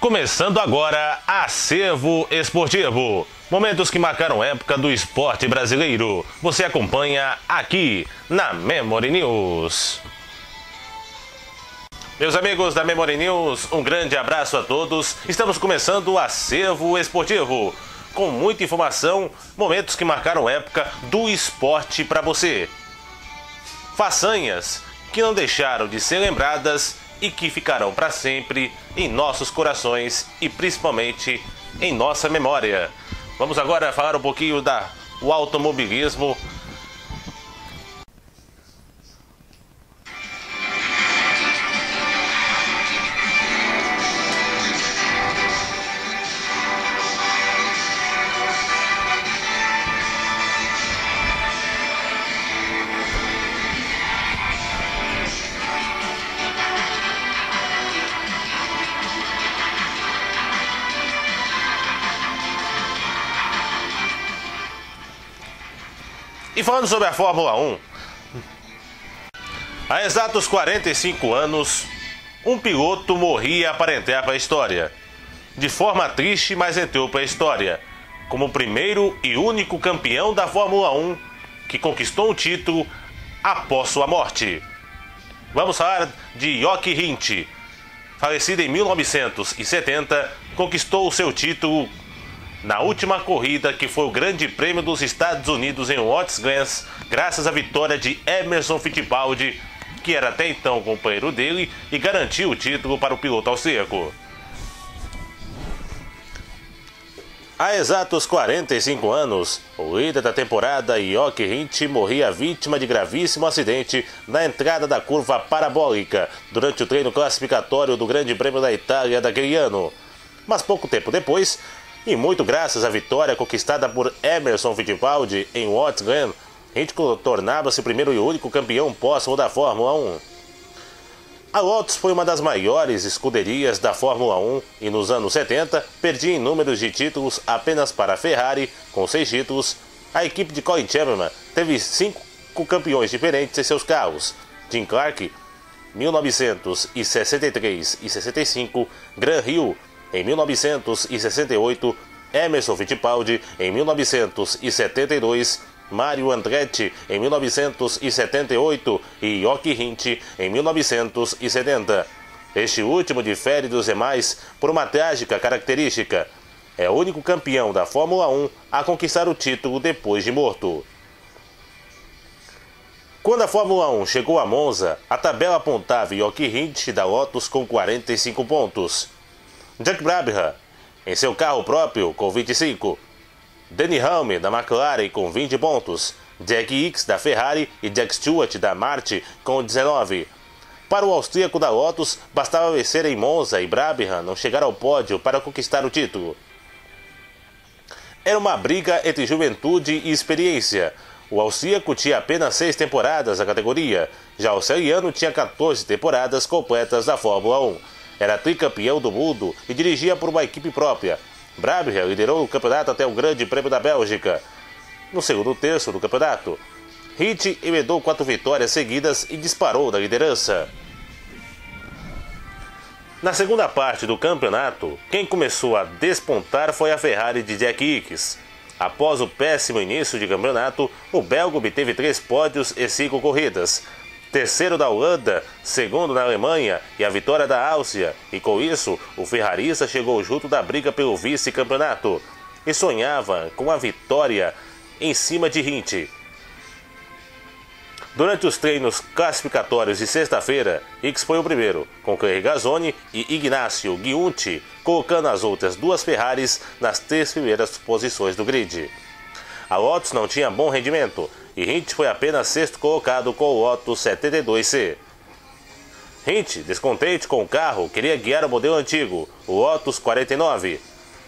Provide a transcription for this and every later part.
Começando agora, Acervo Esportivo. Momentos que marcaram época do esporte brasileiro. Você acompanha aqui na Memory News. Meus amigos da Memory News, um grande abraço a todos. Estamos começando o Acervo Esportivo. Com muita informação, momentos que marcaram época do esporte para você. Façanhas que não deixaram de ser lembradas e que ficarão para sempre em nossos corações e principalmente em nossa memória. Vamos agora falar um pouquinho do automobilismo. E falando sobre a Fórmula 1, há exatos 45 anos, um piloto morria para entrar para a história. De forma triste, mas entrou para a história, como o primeiro e único campeão da Fórmula 1 que conquistou um título após sua morte. Vamos falar de Jochen Rindt. Falecido em 1970, conquistou o seu título na última corrida, que foi o Grande Prêmio dos Estados Unidos em Watkins Glen, graças à vitória de Emerson Fittipaldi, que era até então companheiro dele, e garantiu o título para o piloto austríaco. Há exatos 45 anos, o líder da temporada, Jochen Rindt, morria vítima de gravíssimo acidente na entrada da curva parabólica durante o treino classificatório do Grande Prêmio da Itália daquele ano. Mas pouco tempo depois, e muito graças à vitória conquistada por Emerson Fittipaldi em Watkins Glen, Rindt tornava-se o primeiro e único campeão póstumo da Fórmula 1. A Lotus foi uma das maiores escuderias da Fórmula 1 e nos anos 70 perdia em números de títulos apenas para a Ferrari, com 6 títulos. A equipe de Colin Chapman teve 5 campeões diferentes em seus carros: Jim Clark, 1963 e 65, Graham Hill, em 1968, Emerson Fittipaldi em 1972, Mario Andretti em 1978 e Jochen Rindt em 1970. Este último difere dos demais por uma trágica característica: é o único campeão da Fórmula 1 a conquistar o título depois de morto. Quando a Fórmula 1 chegou a Monza, a tabela apontava Jochen Rindt da Lotus com 45 pontos. Jack Brabham, em seu carro próprio, com 25. Denny Hamlin, da McLaren, com 20 pontos. Jack Hicks, da Ferrari, e Jack Stewart, da Martin, com 19. Para o austríaco da Lotus, bastava vencer em Monza e Brabham não chegar ao pódio para conquistar o título. Era uma briga entre juventude e experiência. O austríaco tinha apenas 6 temporadas na categoria, já o australiano tinha 14 temporadas completas da Fórmula 1. Era tricampeão do mundo e dirigia por uma equipe própria. Brabham liderou o campeonato até o Grande Prêmio da Bélgica. No segundo terço do campeonato, Rindt emendou 4 vitórias seguidas e disparou da liderança. Na segunda parte do campeonato, quem começou a despontar foi a Ferrari de Jack Hicks. Após o péssimo início de campeonato, o belga obteve 3 pódios e 5 corridas. Terceiro da Holanda, segundo na Alemanha e a vitória da Áustria, e com isso o ferrarista chegou junto da briga pelo vice-campeonato e sonhava com a vitória em cima de Rindt. Durante os treinos classificatórios de sexta-feira, Hicks foi o primeiro, com Clay Regazzoni e Ignacio Giunti, colocando as outras 2 Ferraris nas 3 primeiras posições do grid. A Lotus não tinha bom rendimento e Rindt foi apenas 6º colocado com o Lotus 72C. Rindt, descontente com o carro, queria guiar o modelo antigo, o Lotus 49.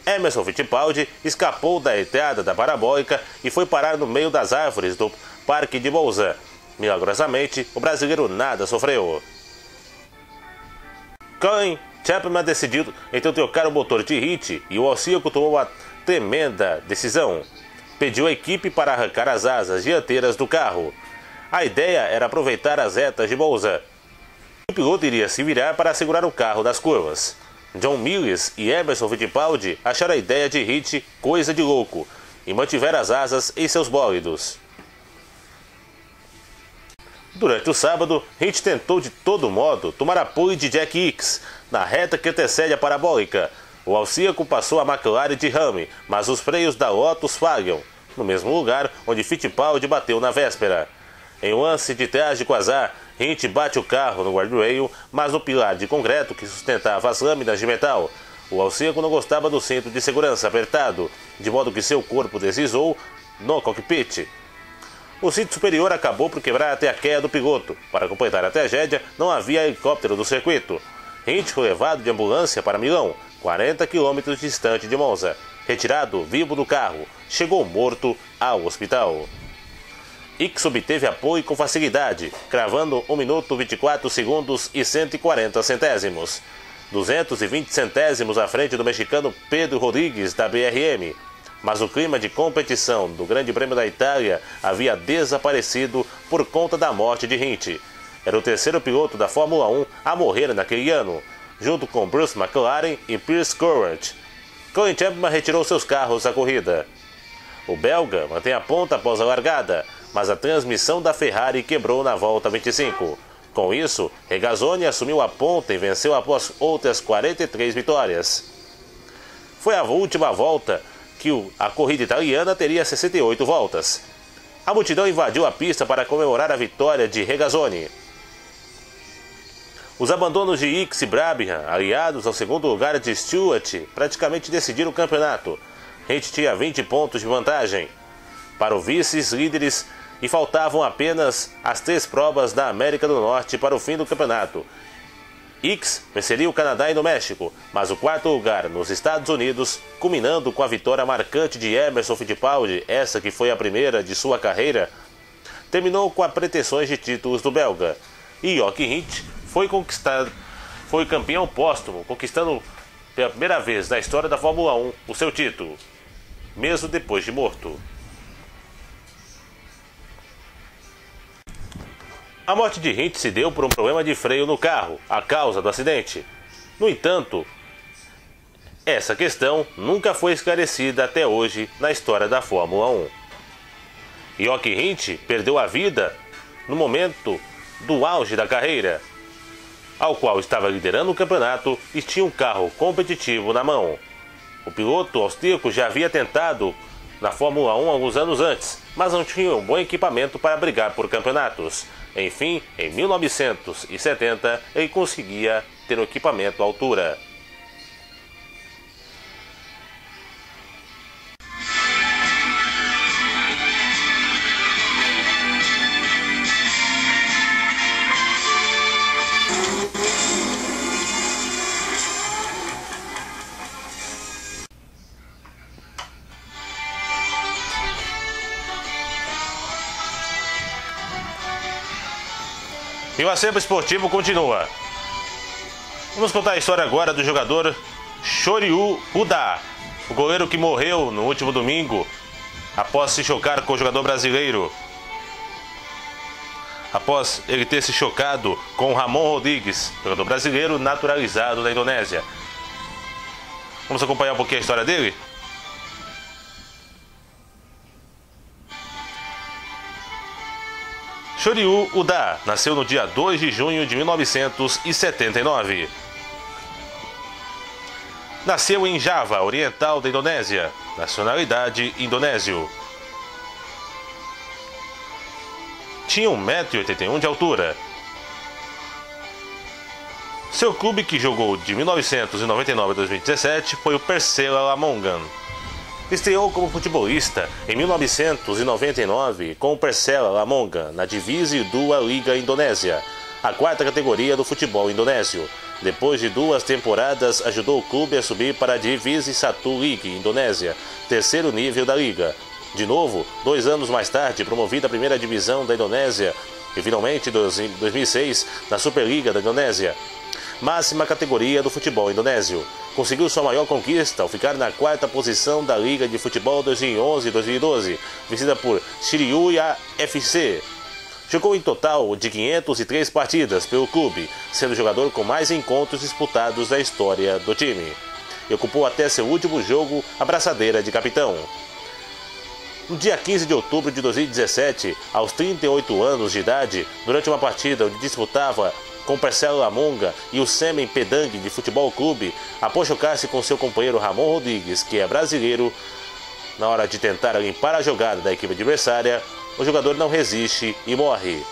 Emerson Fittipaldi escapou da entrada da parabólica e foi parar no meio das árvores do Parque de Monza. Milagrosamente, o brasileiro nada sofreu. Colin Chapman decidiu então trocar o motor de Rindt e o austríaco tomou uma tremenda decisão. Pediu à equipe para arrancar as asas dianteiras do carro. A ideia era aproveitar as retas de Monza. O piloto iria se virar para segurar o carro das curvas. John Mills e Emerson Fittipaldi acharam a ideia de Hint coisa de louco e mantiveram as asas em seus bólidos. Durante o sábado, Hint tentou de todo modo tomar apoio de Jack Hicks na reta que antecede a parabólica. O austríaco passou a McLaren de Rame, mas os freios da Lotus falham, no mesmo lugar onde Fittipaldi bateu na véspera. Em um lance de trágico azar, Hint bate o carro no guardrail, mas no pilar de concreto que sustentava as lâminas de metal. O austríaco não gostava do cinto de segurança apertado, de modo que seu corpo deslizou no cockpit. O cinto superior acabou por quebrar até a queda do piloto. Para completar a tragédia, não havia helicóptero do circuito. Hint foi levado de ambulância para Milão, 40 km distante de Monza. Retirado vivo do carro, chegou morto ao hospital. Hicks obteve apoio com facilidade, cravando 1 minuto 24 segundos e 140 centésimos. 220 centésimos à frente do mexicano Pedro Rodrigues, da BRM. Mas o clima de competição do Grande Prêmio da Itália havia desaparecido por conta da morte de Hint. Era o terceiro piloto da Fórmula 1 a morrer naquele ano, junto com Bruce McLaren e Piers Courant. Colin Chapman retirou seus carros da corrida. O belga mantém a ponta após a largada, mas a transmissão da Ferrari quebrou na volta 25. Com isso, Regazzoni assumiu a ponta e venceu após outras 43 vitórias. Foi a última volta que a corrida italiana teria 68 voltas. A multidão invadiu a pista para comemorar a vitória de Regazzoni. Os abandonos de Hicks e Brabham, aliados ao segundo lugar de Stewart, praticamente decidiram o campeonato. Hint tinha 20 pontos de vantagem para os vices-líderes e faltavam apenas as 3 provas da América do Norte para o fim do campeonato. Hicks venceria o Canadá e no México, mas o quarto lugar nos Estados Unidos, culminando com a vitória marcante de Emerson Fittipaldi, essa que foi a primeira de sua carreira, terminou com as pretensões de títulos do belga. E Jochen Hint foi campeão póstumo, conquistando pela primeira vez na história da Fórmula 1 o seu título, mesmo depois de morto. A morte de Hint se deu por um problema de freio no carro, a causa do acidente. No entanto, essa questão nunca foi esclarecida até hoje na história da Fórmula 1. Jochen Hint perdeu a vida no momento do auge da carreira, ao qual estava liderando o campeonato e tinha um carro competitivo na mão. O piloto austríaco já havia tentado na Fórmula 1 alguns anos antes, mas não tinha um bom equipamento para brigar por campeonatos. Enfim, em 1970, ele conseguia ter um equipamento à altura. E o acervo esportivo continua. Vamos contar a história agora do jogador Shoryu Uda, o goleiro que morreu no último domingo após se chocar com o jogador brasileiro. Após ele ter se chocado com Ramon Rodrigues, jogador brasileiro naturalizado da Indonésia. Vamos acompanhar um pouquinho a história dele? Shoryu Uda nasceu no dia 2 de junho de 1979. Nasceu em Java, oriental da Indonésia, nacionalidade indonésio. Tinha 1,81 m de altura. Seu clube que jogou de 1999 a 2017 foi o Persela Lamongan. Estreou como futebolista em 1999 com o Persela Lamongan na Divisi 2 Liga Indonésia, a quarta categoria do futebol indonésio. Depois de 2 temporadas, ajudou o clube a subir para a Divisi 1 League Indonésia, terceiro nível da liga. De novo, 2 anos mais tarde, promovida à primeira divisão da Indonésia e finalmente em 2006 na Superliga da Indonésia, máxima categoria do futebol indonésio. Conseguiu sua maior conquista ao ficar na 4ª posição da Liga de Futebol 2011 e 2012, vencida por Sriwijaya FC. Jogou em total de 503 partidas pelo clube, sendo o jogador com mais encontros disputados da história do time. E ocupou até seu último jogo a braçadeira de capitão. No dia 15 de outubro de 2017, aos 38 anos de idade, durante uma partida onde disputava com o Marcelo Lamonga e o Semen Padang de Futebol Clube, após chocar-se com seu companheiro Ramon Rodrigues, que é brasileiro, na hora de tentar limpar a jogada da equipe adversária, o jogador não resiste e morre.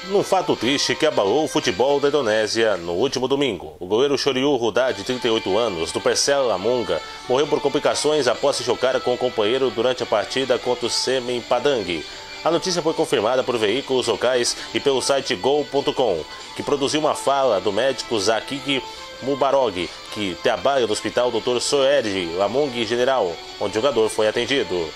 Num fato triste que abalou o futebol da Indonésia no último domingo, o goleiro Choriu Rudá, de 38 anos, do Marcelo Lamonga, morreu por complicações após se chocar com o companheiro durante a partida contra o Semen Padang. A notícia foi confirmada por veículos locais e pelo site Gol.com, que produziu uma fala do médico Zakir Mubarog, que trabalha no hospital Dr. Soerge Lamong General, onde o jogador foi atendido.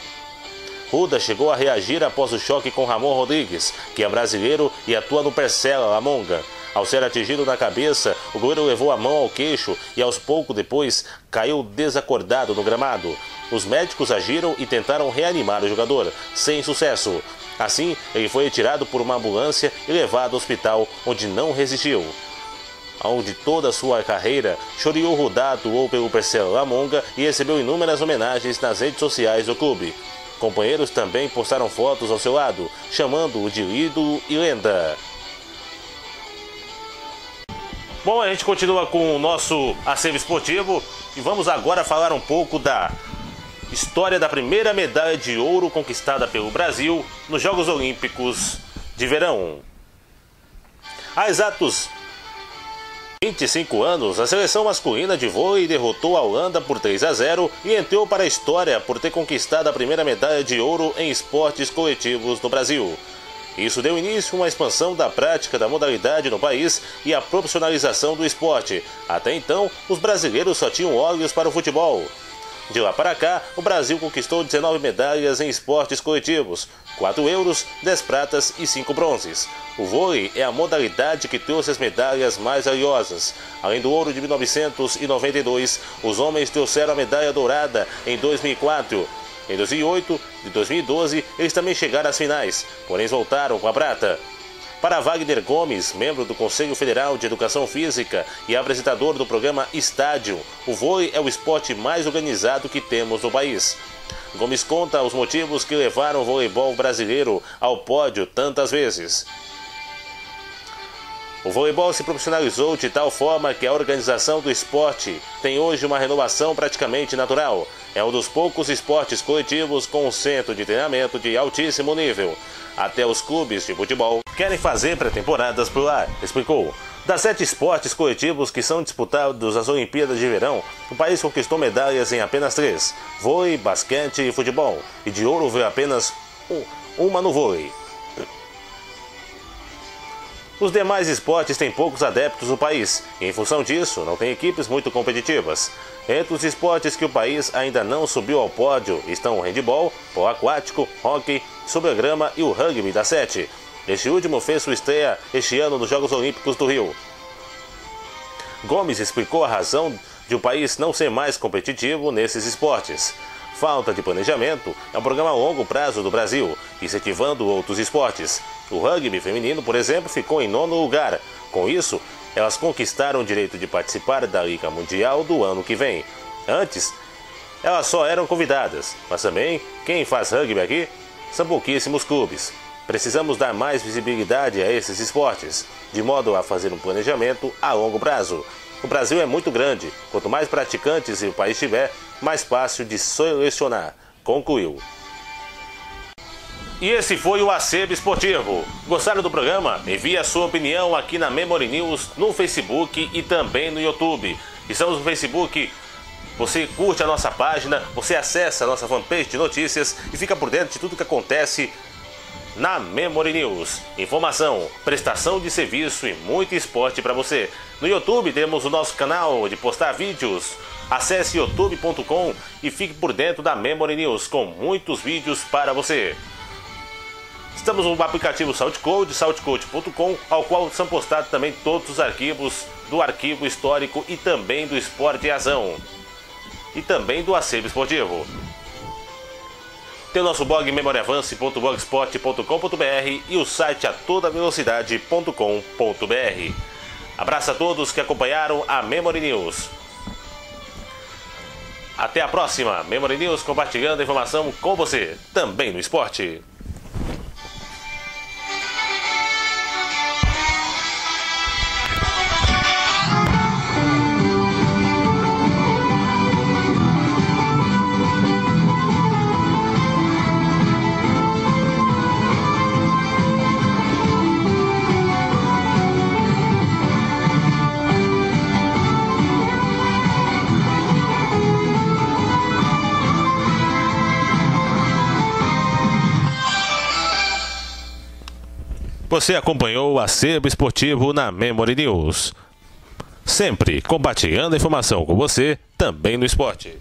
Ruda chegou a reagir após o choque com Ramon Rodrigues, que é brasileiro e atua no Marcelo Lamonga. Ao ser atingido na cabeça, o goleiro levou a mão ao queixo e aos poucos depois caiu desacordado no gramado. Os médicos agiram e tentaram reanimar o jogador, sem sucesso. Assim, ele foi retirado por uma ambulância e levado ao hospital, onde não resistiu. Ao longo de toda a sua carreira, Choriu Rudá atuou pelo Marcelo Lamonga e recebeu inúmeras homenagens nas redes sociais do clube. Companheiros também postaram fotos ao seu lado, chamando-o de ídolo e lenda. Bom, a gente continua com o nosso acervo esportivo e vamos agora falar um pouco da história da primeira medalha de ouro conquistada pelo Brasil nos Jogos Olímpicos de Verão. Há exatos 25 anos, a seleção masculina de vôlei derrotou a Holanda por 3-0 e entrou para a história por ter conquistado a primeira medalha de ouro em esportes coletivos no Brasil. Isso deu início a uma expansão da prática da modalidade no país e a profissionalização do esporte. Até então, os brasileiros só tinham olhos para o futebol. De lá para cá, o Brasil conquistou 19 medalhas em esportes coletivos, 4 euros, 10 pratas e 5 bronzes. O vôlei é a modalidade que trouxe as medalhas mais valiosas. Além do ouro de 1992, os homens trouxeram a medalha dourada em 2004. Em 2008 e 2012, eles também chegaram às finais, porém voltaram com a prata. Para Wagner Gomes, membro do Conselho Federal de Educação Física e apresentador do programa Estádio, o vôlei é o esporte mais organizado que temos no país. Gomes conta os motivos que levaram o voleibol brasileiro ao pódio tantas vezes. O voleibol se profissionalizou de tal forma que a organização do esporte tem hoje uma renovação praticamente natural. É um dos poucos esportes coletivos com um centro de treinamento de altíssimo nível. Até os clubes de futebol querem fazer pré-temporadas por lá, explicou. Das 7 esportes coletivos que são disputados nas Olimpíadas de Verão, o país conquistou medalhas em apenas 3, vôlei, basquete e futebol, e de ouro veio apenas uma no vôlei. Os demais esportes têm poucos adeptos no país, e em função disso, não tem equipes muito competitivas. Entre os esportes que o país ainda não subiu ao pódio estão o handebol, polo aquático, hóquei, sobre a grama e o rugby da 7. Este último fez sua estreia este ano nos Jogos Olímpicos do Rio. Gomes explicou a razão de o país não ser mais competitivo nesses esportes. Falta de planejamento é um programa a longo prazo do Brasil, incentivando outros esportes. O rugby feminino, por exemplo, ficou em 9º lugar. Com isso, elas conquistaram o direito de participar da Liga Mundial do ano que vem. Antes, elas só eram convidadas, mas também, quem faz rugby aqui, são pouquíssimos clubes. Precisamos dar mais visibilidade a esses esportes, de modo a fazer um planejamento a longo prazo. O Brasil é muito grande, quanto mais praticantes o país tiver, mais fácil de selecionar, concluiu. E esse foi o Acervo Esportivo. Gostaram do programa? Envie a sua opinião aqui na Memory News, no Facebook e também no YouTube. Estamos no Facebook, você curte a nossa página, você acessa a nossa fanpage de notícias e fica por dentro de tudo que acontece na Memory News. Informação, prestação de serviço e muito esporte para você. No YouTube temos o nosso canal de postar vídeos. Acesse youtube.com e fique por dentro da Memory News com muitos vídeos para você. Estamos no aplicativo SoundCloud, soundcloud.com, ao qual são postados também todos os arquivos do arquivo histórico e também do Esporte e Ação. E também do Acervo Esportivo. Tem o nosso blog memoriavance.blogspot.com.br e o site atodavelocidade.com.br. Abraço a todos que acompanharam a Memory News. Até a próxima, Memory News, compartilhando a informação com você, também no esporte. Você acompanhou o Acervo Esportivo na Memory News. Sempre compartilhando a informação com você, também no esporte.